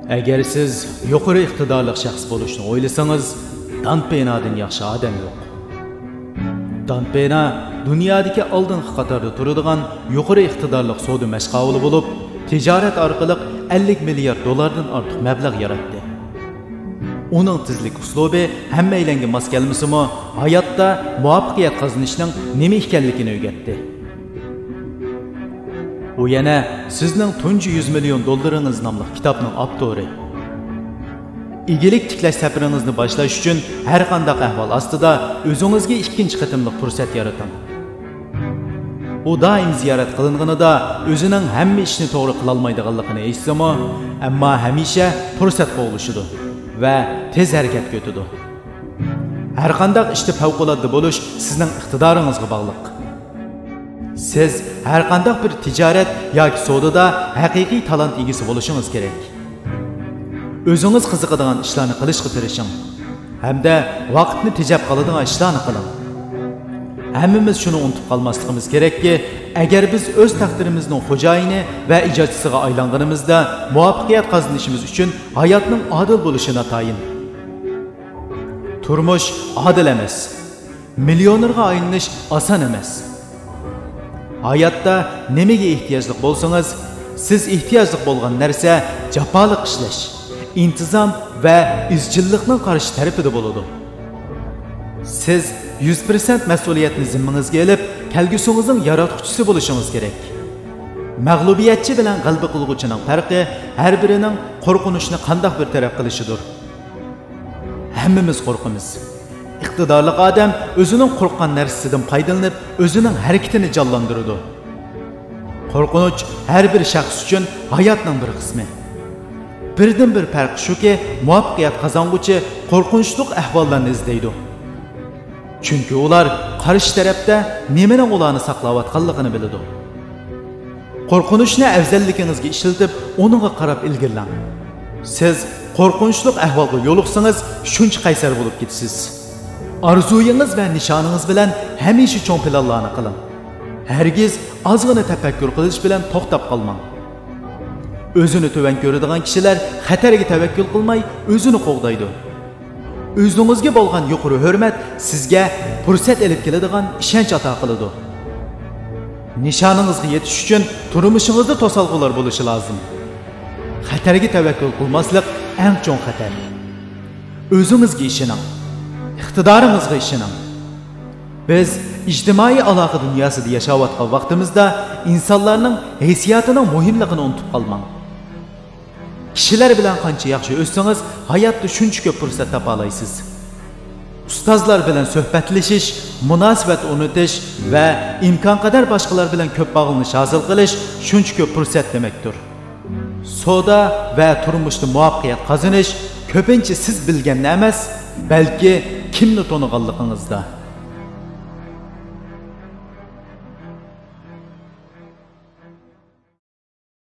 Eğer siz yukarı iktidarlık şahs bo'lishni o'ylasangiz, Dan Penadan yaxshi odam yo'q. Dan Pena dunyodagi oldingi qatorda turadigan yuqori iqtidorli savdo mashg'uloti bo'lib, tijorat orqali 50 milliard dollardan ortiq mablag' yaratdi. Uning tezlik uslubi hammalarga mos kelmasimi, hayotda muvaffaqiyat qozonishning nima ekanligini o'rgatdi. U yana sizning tunji 100 million dollaringiz nomli kitobning avtori. İgilik tiklash safaringizni boshlash uchun har qanday ahvol ostida o'zingizga ikkinchi qatimliq fursat yarating. U doim ziyorat qilinganida o'zining hamma ishni to'g'ri qila olmaydiganligini eshitsimi, ammo hamisha fursat qo'g'lishidi va tez harakatga o'tadi. Har qanday ishda favqulodda bo'lish sizning iqtidoringizga bog'liq. Siz har qanday bir tijorat yoki savdoda haqiqiy talant egasi bo'lishingiz kerak. O'zingiz qiziqadigan ishlarni qilishga tirishing hamda vaqtni tejab qoladigan ishlarni qiling. Hammamiz shuni unutib qolmasligimiz kerakki, agar biz o'z taqdirimizning xo'jayini va ijodchisiga aylanganimizda muvaffaqiyat qozonishimiz uchun hayotning adil bo'lishini tayin. Turmush adil emas. Millionerga aylanish oson emas. Hayotda nimaga ehtiyojli bo'lsangiz, siz ehtiyojli bo'lgan narsa jafoliq ishlash, intizom va izchillikning qarshi tarafida bo'ladi. Siz 100% mas'uliyatni zimmangizga olib, kelgusingizning yaratuvchisi bo'lishingiz kerak. Mag'lubiyatchi bilan g'alaba qiluvchining farqi har birining qo'rqinishni qanday bir taraf qilishidir. Hammamiz qo'rqamiz. Iqtidorli odam o'zining qo'rqqan narsasidan foydalanib, o'zining harakatini jonlantiradi. Qo'rqinch har bir shaxs uchun hayotning bir qismi. Birdan bir farqi shuki, muvaffaqiyat qozonguchi qo'rqinchli ahvollarni izlaydi. Chunki ular qarshi tarafda nimaning ularni saqlayotganligini biladi. Qo'rqinchni afzalligingizga ishlatib, uningga qarab ilgirlang. Siz qo'rqinchli ahvolga yo'liqsangiz, shuncha qaysar bo'lib ketasiz. Arzuyingiz va nishoningiz bilan hamisha cho'ng planlarni qiling. Hargiz ozgina tafakkur qilish bilan to'xtab qolmang. O'zini to'van ko'radigan kishilar xatarga tavakkul qilmay, o'zini qo'g'daydi. O'zingizga bo'lgan yuqori hurmat sizga fursat elib keladigan ishonch ato qiladi. Nishoningizga yetish uchun turmushingizda to'salg'ular bo'lishi lozim. Xatarga tavakkul qilmaslik eng cho'ng xatar. O'zingizga ishoning. Iqtidoringizga ishoning. Biz ijtimoiy aloqa dunyosida yashayotgan vaqtimizda insonlarning hissiyotining muhimligini unutib qolmang. Kishilar bilan qancha yaxshi o'ssangiz, hayotda shuncha ko'p fursat topa olasiz. Ustozlar bilan suhbatlashish, munosabat o'rnatish va imkon qadar boshqalar bilan ko'p bog'lanish hosil qilish shuncha ko'p fursat demakdir. Savdo va turmushda muvaffaqiyat qozonish ko'pincha siz bilgan emas, balki kimni to'niganligingizda.